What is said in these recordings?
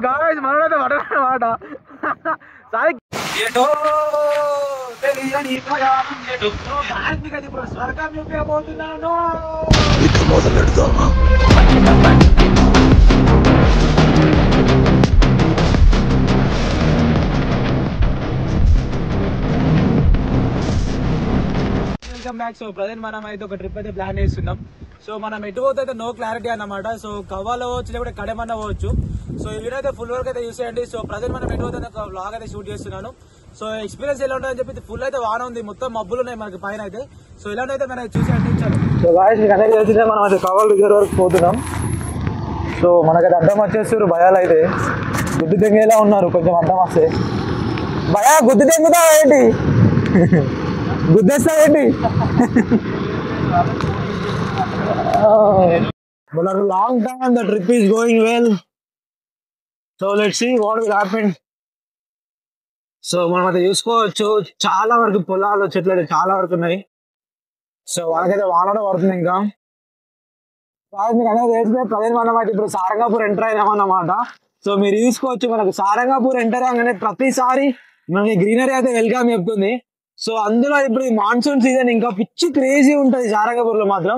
Guys మనోడైతే పడనమాట Sai ఏటో తెలియని ప్రయాణం ఏటో గాయనికది ఇప్పుడు స్వర్గం చూపబోతున్నాను ఇక మొదలెడదామా వెల్కమ్ బ్యాక్. సో ప్రజెంట్ మనం అయితే ఒక ట్రిప్ అయితే ప్లాన్ చేస్తున్నాం. సో మనం ఎటు పోతే నో క్లారిటీ అన్నమాట. సో కవ్వాలో పోవచ్చు లేకపోతే కడేమన్నా పోవచ్చు. సో ఈ వీడియో అయితే ఫుల్ వర్క్ అయితే చూసేయండి. సో ప్రజెంట్ మనం ఎటు పోతే ఒక వ్లాగ్ అయితే షూట్ చేస్తున్నాను. సో ఎక్స్పీరియన్స్ ఎలా ఉంటుందని చెప్పి ఫుల్ అయితే వాన ఉంది, మొత్తం మబ్బులు ఉన్నాయి మనకి పైన అయితే. సో ఇలాంటి అయితే మనం చూసేయండి. సో గాయ్స్ మీకు అనేది తెలిసిందే, మనం అయితే కవ్వాల్ రిజర్వ్ వరకు పోతున్నాం. సో మనకైతే అడ్డం వచ్చేస్తారు భయాలు అయితే గుడ్డు దెంగేలా ఉన్నారు. కొంచెం అడ్డం వస్తే భయా గుడ్డు దెంగుతా ఏంటి గుద్దేస్తా ఏంటి But a long time the trip is going well. So let's see what will happen. So మనం అయితే చూసుకోవచ్చు చాలా వరకు పొలాలు చెట్లు అయితే చాలా వరకు ఉన్నాయి. సో వాళ్ళకైతే వానలో పడుతుంది. ఇంకా మీకు అనేది తెలిసిన ప్రజెంట్ మనం అయితే ఇప్పుడు సారంగాపూర్ ఎంటర్ అయినామన్నమాట. సో మీరు చూసుకోవచ్చు మనకు సారంగాపూర్ ఎంటర్ అవ్వగానే ప్రతిసారి మనకి గ్రీనరీ అయితే వెల్కమ్ చెప్తుంది. సో అందులో ఇప్పుడు ఈ మాన్సూన్ సీజన్ ఇంకా పిచ్చి క్రేజీ ఉంటుంది సారంగపూర్ లో మాత్రం.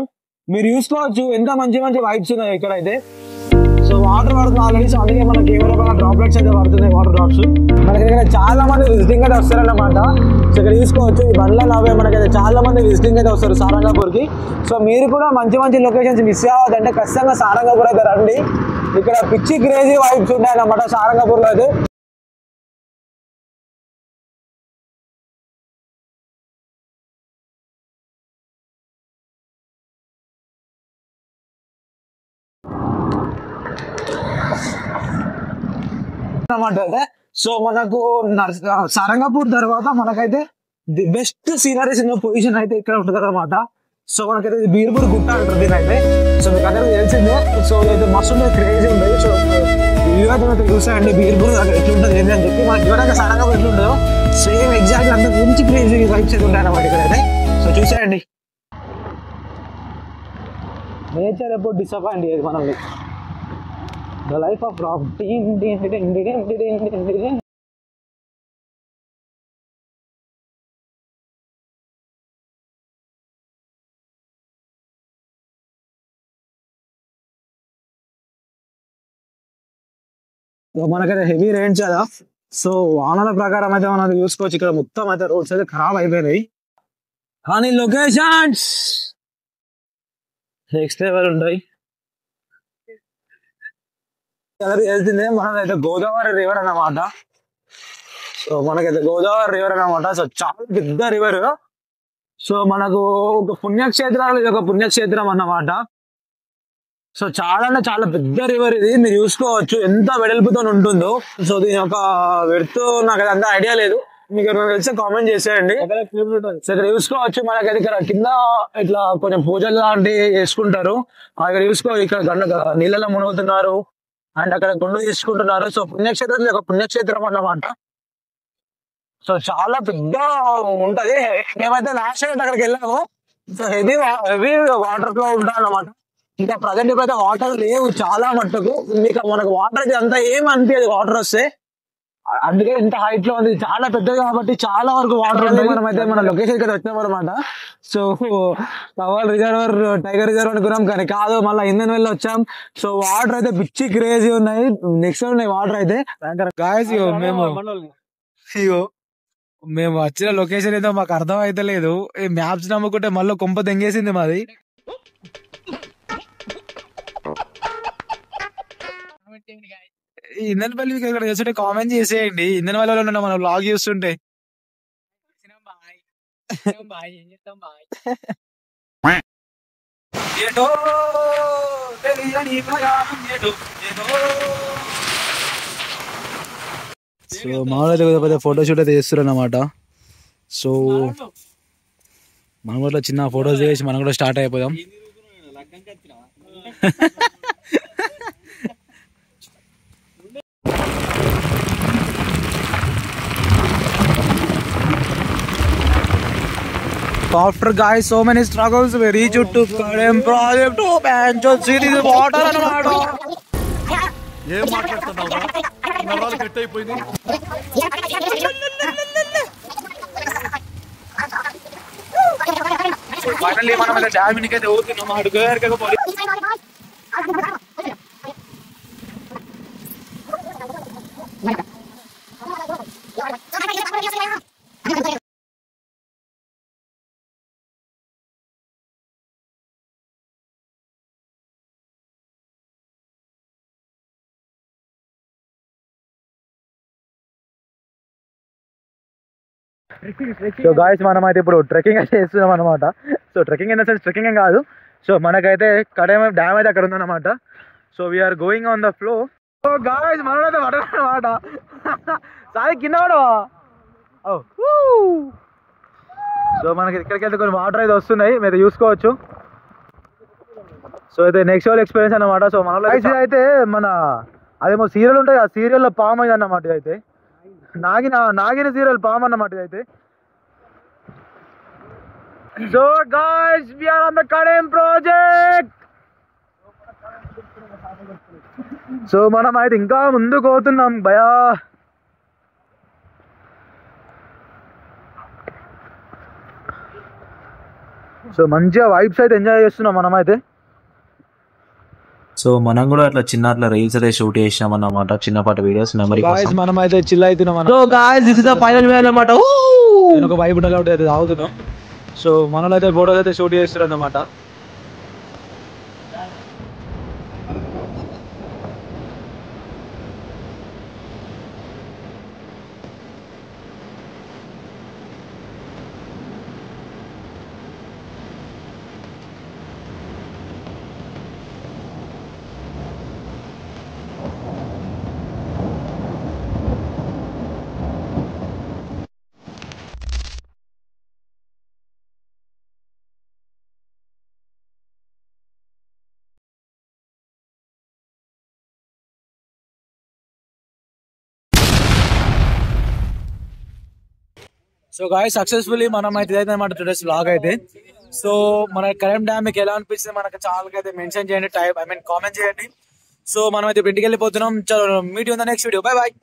మీరు చూసుకోవచ్చు ఎంత మంచి మంచి వైబ్స్ ఉన్నాయి ఇక్కడైతే. సో వాటర్ పడుతుంది ఆల్రెడీ. సో అందుకే మన కెమెరా డ్రాప్లెట్స్ అయితే పడుతున్నాయి, వాటర్ డ్రాప్స్. మనకి ఇక్కడ చాలా మంది విజిటింగ్ అయితే వస్తారన్నమాట. సో ఇక్కడ చూసుకోవచ్చు ఈ బండ్ల నవ్వే మనకైతే చాలా మంది విజిటింగ్ అయితే వస్తారు సారంగపూర్ కి. సో మీరు కూడా మంచి మంచి లొకేషన్స్ మిస్ అవ్వద్దంటే ఖచ్చితంగా సారంగపూర్ అయితే రండి. ఇక్కడ పిచ్చి క్రేజీ వైబ్స్ ఉంటాయి అన్నమాట సారంగపూర్ లో అయితే. సో మనకు సారంగపూర్ తర్వాత మనకైతే ది బెస్ట్ సీనరీస్ ఉన్న పొజిషన్ అయితే ఇక్కడ ఉంటుంది అనమాట. సో మనకైతే బీర్పూర్ గుట్ట అంటారు దీని అయితే. సో మీకు అందరికీ తెలిసిందే. సో అయితే మస్తు ఉంటుంది, క్రేజీ ఉంటుంది. సో ఇవి అయితే చూసాయండి బీర్పూర్ ఎట్లుంటుంది ఏంటి అని చెప్పి. మనకి ఎవరైనా సారంగపూర్ ఎట్లుంటుందో సేమ్ ఎగ్జాక్ట్ అంత మంచి క్రేజీ వైబ్స్ అయితే ఉంటాయి అన్నమాట ఇక్కడైతే. సో చూసేయండి, నేచర్ ఎప్పుడు డిసప్పాయింట్ చేయదు మనల్ని. The life of Rob. మనకైతే హెవీ రైన్స్ కదా. సో వానల ప్రకారం అయితే మనం చూసుకోవచ్చు ఇక్కడ మొత్తం అయితే రోడ్స్ అయితే ఖరాబ్ అయిపోయినాయి. కానీ లొకేషన్స్ నెక్స్ట్ లెవెల్ ఉంటాయి. వెళ్తుంది మనదైతే గోదావరి రివర్ అన్నమాట. సో మనకైతే గోదావరి రివర్ అన్నమాట. సో చాలా పెద్ద రివర్. సో మనకు ఒక పుణ్యక్షేత్రాలు ఇది ఒక పుణ్యక్షేత్రం అన్నమాట. సో చాలా అంటే చాలా పెద్ద రివర్ ఇది. మీరు చూసుకోవచ్చు ఎంత వెడల్పుతో ఉంటుందో. సో దీని యొక్క వెడుతూ నాకు అంత ఐడియా లేదు, మీకు తెలిస్తే కామెంట్ చేసేయండి. సో ఇక్కడ చూసుకోవచ్చు మనకైతే ఇక్కడ కింద ఇట్లా కొంచెం పూజలు లాంటివి చేసుకుంటారు. ఇక్కడ చూసుకో ఇక్కడ నీళ్ళలో మునుగుతున్నారు అండ్ అక్కడ గుండు తీసుకుంటున్నారు. సో పుణ్యక్షేత్రం ఒక పుణ్యక్షేత్రం అన్నమాట. సో చాలా పెద్ద ఉంటది. మేమైతే లాస్ట్ టైం అక్కడికి వెళ్ళాము. సో హెవీ వాటర్ ఫ్లో ఉంటాయి అన్నమాట. ఇంకా ప్రజెంట్ ఇప్పుడైతే వాటర్ లేవు చాలా మట్టుకు. మీకు మనకు వాటర్ అంతా ఏం అనిపించదు వాటర్ వస్తే, అందుకే ఇంత హైట్ లో ఉంది. చాలా పెద్దది కాబట్టి చాలా వరకు వాటర్ ఉంది. మనం అయితే మన లొకేషన్ ఇక్కడ వచ్చాం అనమాట. సో కవ్వాల్ రిజర్వర్ టైగర్ రిజర్వ్ అనుకున్నాం కానీ కాదు, మళ్ళీ ఇంధన వెళ్ళి వచ్చాం. సో వాటర్ అయితే పిచ్చి క్రేజీ ఉన్నాయి, నెక్స్ట్ ఉన్నాయి వాటర్ అయితే. మేము వచ్చిన లొకేషన్ ఏదో మాకు అర్థం అయితే లేదు. ఈ మ్యాప్స్ నమ్ముకుంటే మళ్ళీ కొంప దెంగేసింది మాది. ఇంధనపల్లి ఇక్కడ చేస్తుంటే కామెంట్ చేసేయండి. ఇంధనపల్లిలో మనం వ్లాగ్ చూస్తుంటే. సో మామూలుగా ఫోటోషూట్ అయితే చేస్తారు అన్నమాట. సో మనం కూడా చిన్న ఫోటోస్ చేసి మనం కూడా స్టార్ట్ అయిపోదాం. After guys so many struggles we reached to Kadem project. Oh man, just see this water and water. ఏం మాట్లాడుతున్నావురా? నరాలు కట్ అయిపోయింది. ఫైనల్లీ మనం అయితే డామినికి అయితే ఊరుతున్నాం. అడుగు పోయి సో గాయస్ మనం అయితే ఇప్పుడు ట్రెక్కింగ్ అయితే చేస్తున్నాం అనమాట. So trekking in the sense trekking ఏం కాదు. సో మనకైతే కడెం డ్యామ్ అయితే అక్కడ ఉందన్నమాట. So we are going on the flow. So guys మనమైతే పడనమాట. సారీ కింద పడవా. సో మనకి ఇక్కడికి వెళ్తే కొన్ని వాటర్ అయితే వస్తున్నాయి, మీరు చూసుకోవచ్చు. సో అయితే నెక్స్ట్ లెవెల్ ఎక్స్పీరియన్స్ అన్నమాట. సో మనలో అయితే మన అదేమో సీరియల్ ఉంటాయి, ఆ సీరియల్లో పామ్ అయింది అన్నమాట. అయితే నాగిన సీరియల్ పామ్ అన్నమాట అయితే. So guys we are on the Kadem project. So మనం అయితే ఇంకా ముందుకు పోతున్నాం భయా. సో మంచిగా వైబ్స్ అయితే ఎంజాయ్ చేస్తున్నాం మనమైతే. సో మనం కూడా అట్లా చిన్న అట్లా రీల్స్ అయితే షూట్ చేసాం అన్నమాట, చిన్నపాటి వీడియోస్ మెమరీ కోసం. మనం అయితే చిల్ అవుతున్నాం. So guys this is the final way అన్నమాట. నేను ఒక వైబ్ ఉండాలి అయితే తాగుతున్నాం. సో మనలో అయితే ఫోటోస్ అయితే షూట్ చేస్తారు అన్నమాట. సో గాయ్ సక్సెస్ఫుల్లీ మనం అయితే ఇదైతే టుడేస్ వ్లాగ్ అయితే. సో మన కడెం డ్యామ్ మీకు ఎలా అనిపిస్తుంది మనకు ఛానల్ అయితే మెన్షన్ చేయండి, కామెంట్ చేయండి. సో మనం అయితే ఇంటికి వెళ్ళిపోతున్నాం. చలో meet in the next video. Bye bye.